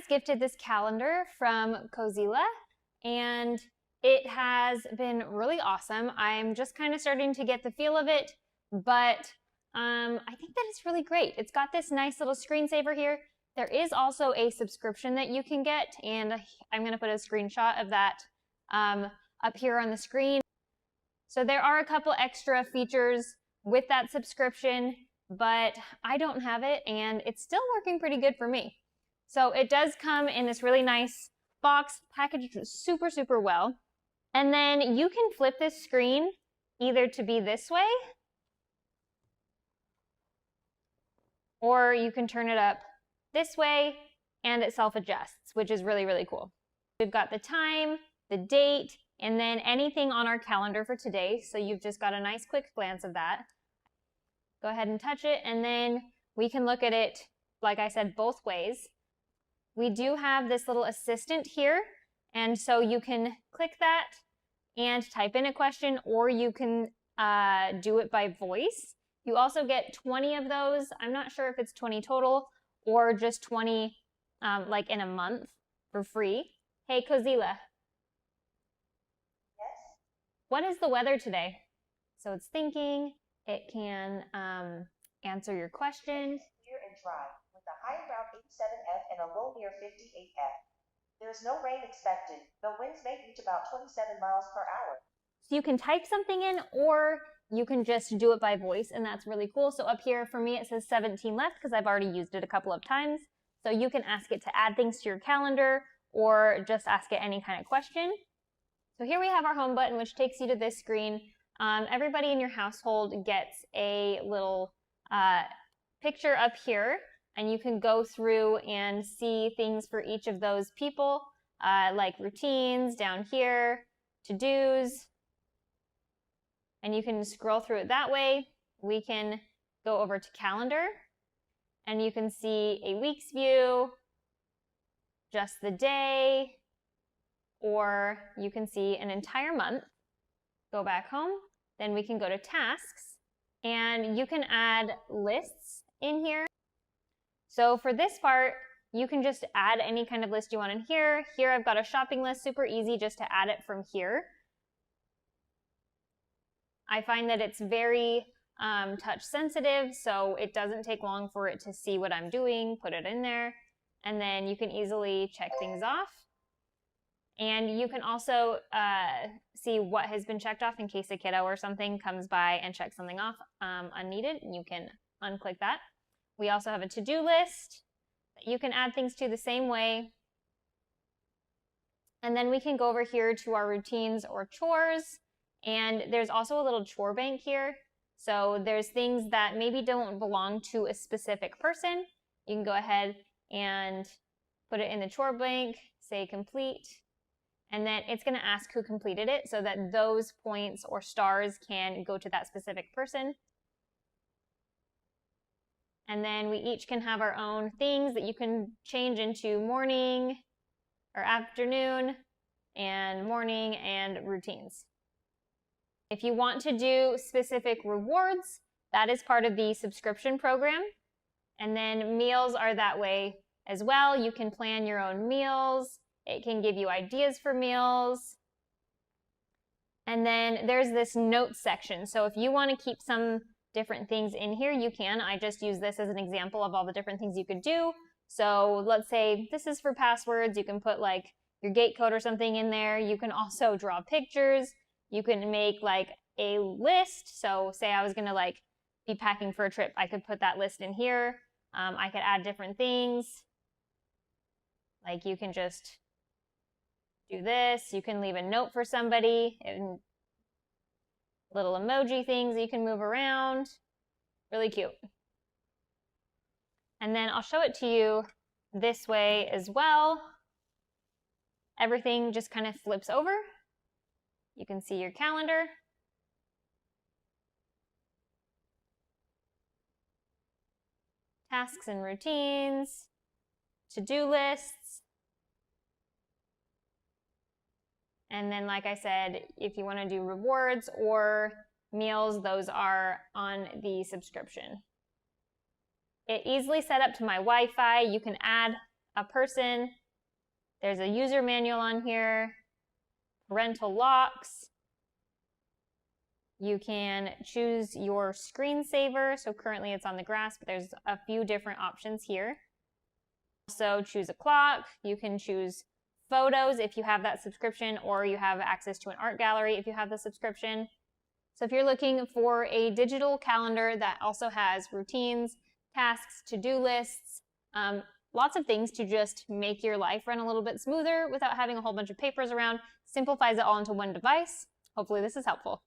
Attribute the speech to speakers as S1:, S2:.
S1: was gifted this calendar from Cozyla, and it has been really awesome. I'm just kind of starting to get the feel of it, but I think that it's really great. It's got this nice little screensaver here. There is also a subscription that you can get, and I'm going to put a screenshot of that up here on the screen. So there are a couple extra features with that subscription, but I don't have it, and it's still working pretty good for me. So it does come in this really nice box, packaged super, super well. And then you can flip this screen either to be this way, or you can turn it up this way, and it self-adjusts, which is really, really cool. We've got the time, the date, and then anything on our calendar for today. So you've just got a nice quick glance of that. Go ahead and touch it, and then we can look at it, like I said, both ways. We do have this little assistant here, and so you can click that and type in a question, or you can do it by voice. You also get 20 of those. I'm not sure if it's 20 total or just 20 like in a month for free. Hey, Cozyla.
S2: Yes?
S1: What is the weather today? So it's thinking, it can answer your question.
S2: Clear and dry, with a high around 87F and a low near 58F. There is no rain expected, though winds may reach about 27 miles per hour.
S1: So you can type something in, or you can just do it by voice, and that's really cool. So up here for me it says 17 left because I've already used it a couple of times. So you can ask it to add things to your calendar, or just ask it any kind of question. So here we have our home button, which takes you to this screen. Everybody in your household gets a little picture up here, and you can go through and see things for each of those people, like routines down here, to-dos, and you can scroll through it that way. We can go over to calendar, and you can see a week's view, just the day, or you can see an entire month. Go back home, then we can go to tasks, and you can add lists in here. So for this part, you can just add any kind of list you want in here. Here I've got a shopping list, super easy just to add it from here. I find that it's very touch sensitive, so it doesn't take long for it to see what I'm doing, put it in there, and then you can easily check things off. And you can also see what has been checked off in case a kiddo or something comes by and checks something off unneeded. You can unclick that. We also have a to-do list that you can add things to the same way. And then we can go over here to our routines or chores. And there's also a little chore bank here. So there's things that maybe don't belong to a specific person. You can go ahead and put it in the chore bank, say complete, and then it's going to ask who completed it so that those points or stars can go to that specific person. And then we each can have our own things that you can change into morning or afternoon and morning and routines. If you want to do specific rewards, that is part of the subscription program. And then meals are that way as well. You can plan your own meals. It can give you ideas for meals. And then there's this notes section. So if you want to keep some different things in here, you can. I just use this as an example of all the different things you could do. So let's say this is for passwords. You can put like your gate code or something in there. You can also draw pictures. You can make like a list. So say I was going to like be packing for a trip. I could put that list in here. I could add different things. Like you can just do this. You can leave a note for somebody. And little emoji things that you can move around. Really cute. And then I'll show it to you this way as well. Everything just kind of flips over. You can see your calendar. Tasks and routines, to-do lists. And then, like I said, if you want to do rewards or meals, those are on the subscription. It easily set up to my Wi-Fi. You can add a person. There's a user manual on here, parental locks. You can choose your screensaver. So currently it's on the grass, but there's a few different options here. Also choose a clock. You can choose photos if you have that subscription, or you have access to an art gallery if you have the subscription. So if you're looking for a digital calendar that also has routines, tasks, to-do lists, lots of things to just make your life run a little bit smoother without having a whole bunch of papers around, simplifies it all into one device. Hopefully this is helpful.